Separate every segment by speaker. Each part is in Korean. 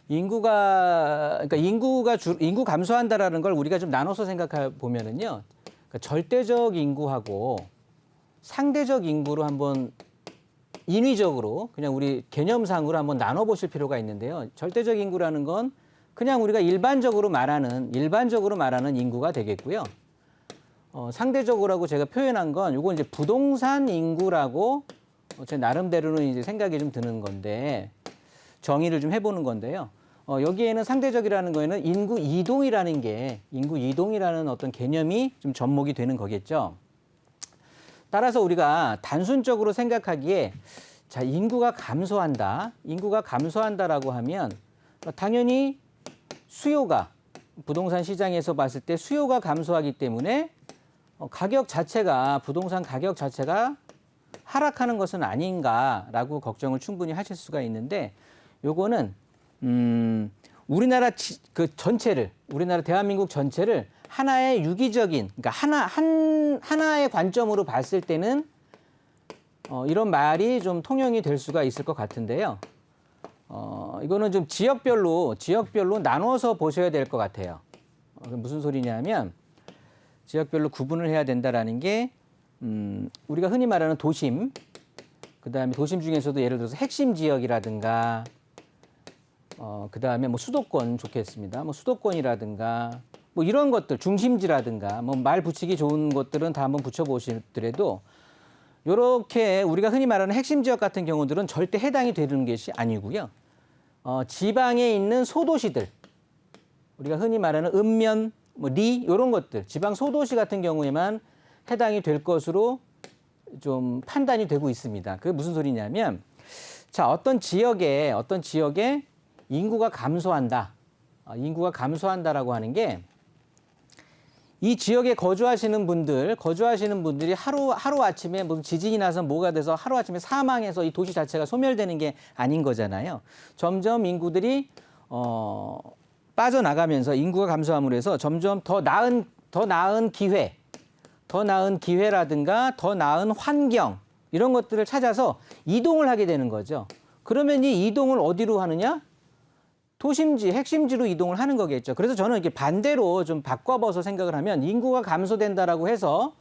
Speaker 1: 인구 감소한다라는 걸 우리가 좀 나눠서 생각해 보면은요. 그러니까 절대적 인구하고 상대적 인구로 한번 인위적으로 그냥 우리 개념상으로 한번 나눠 보실 필요가 있는데요. 절대적 인구라는 건 그냥 우리가 일반적으로 말하는 인구가 되겠고요. 상대적으로라고 제가 표현한 건 요거 이제 부동산 인구라고 제 나름대로는 이제 생각이 좀 드는 건데 정의를 좀 해보는 건데요. 여기에는 상대적이라는 거에는 인구 이동이라는 어떤 개념이 좀 접목이 되는 거겠죠. 따라서 우리가 단순적으로 생각하기에 자, 인구가 감소한다라고 하면 당연히 수요가 부동산 시장에서 봤을 때 수요가 감소하기 때문에 부동산 가격 자체가 하락하는 것은 아닌가라고 걱정을 충분히 하실 수가 있는데 요거는 우리나라 대한민국 전체를 하나의 유기적인, 그러니까 하나의 관점으로 봤을 때는 이런 말이 좀 통용이 될 수가 있을 것 같은데요. 이거는 좀 지역별로 나눠서 보셔야 될 것 같아요. 무슨 소리냐면 지역별로 구분을 해야 된다라는 게 우리가 흔히 말하는 도심, 그다음에 도심 중에서도 예를 들어서 핵심 지역이라든가 그다음에 뭐 수도권 좋겠습니다. 뭐 수도권이라든가 뭐 이런 것들, 중심지라든가 뭐 말 붙이기 좋은 것들은 다 한번 붙여 보시더라도 요렇게 우리가 흔히 말하는 핵심 지역 같은 경우들은 절대 해당이 되는 것이 아니고요. 지방에 있는 소도시들, 우리가 흔히 말하는 읍면, 리 이런 것들, 지방 소도시 같은 경우에만 해당이 될 것으로 좀 판단이 되고 있습니다. 그게 무슨 소리냐면, 자, 어떤 지역에 인구가 감소한다라고 하는 게 이 지역에 거주하시는 분들이 하루 아침에 무슨 지진이 나서 뭐가 돼서 하루 아침에 사망해서 이 도시 자체가 소멸되는 게 아닌 거잖아요. 점점 인구들이 빠져나가면서 인구가 감소함으로 해서 점점 더 나은 기회라든가 더 나은 환경 이런 것들을 찾아서 이동을 하게 되는 거죠. 그러면 이 이동을 어디로 하느냐? 도심지, 핵심지로 이동을 하는 거겠죠. 그래서 저는 이렇게 반대로 좀 바꿔봐서 생각을 하면 인구가 감소된다라고 해서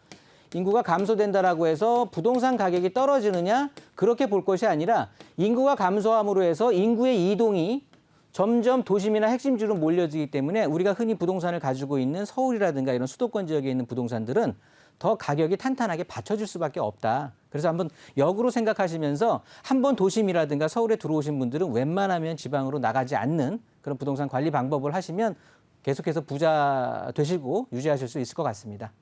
Speaker 1: 부동산 가격이 떨어지느냐? 그렇게 볼 것이 아니라 인구가 감소함으로 해서 인구의 이동이 점점 도심이나 핵심지로 몰려지기 때문에 우리가 흔히 부동산을 가지고 있는 서울이라든가 이런 수도권 지역에 있는 부동산들은 더 가격이 탄탄하게 받쳐줄 수밖에 없다. 그래서 한번 역으로 생각하시면서 한번 도심이라든가 서울에 들어오신 분들은 웬만하면 지방으로 나가지 않는 그런 부동산 관리 방법을 하시면 계속해서 부자 되시고 유지하실 수 있을 것 같습니다.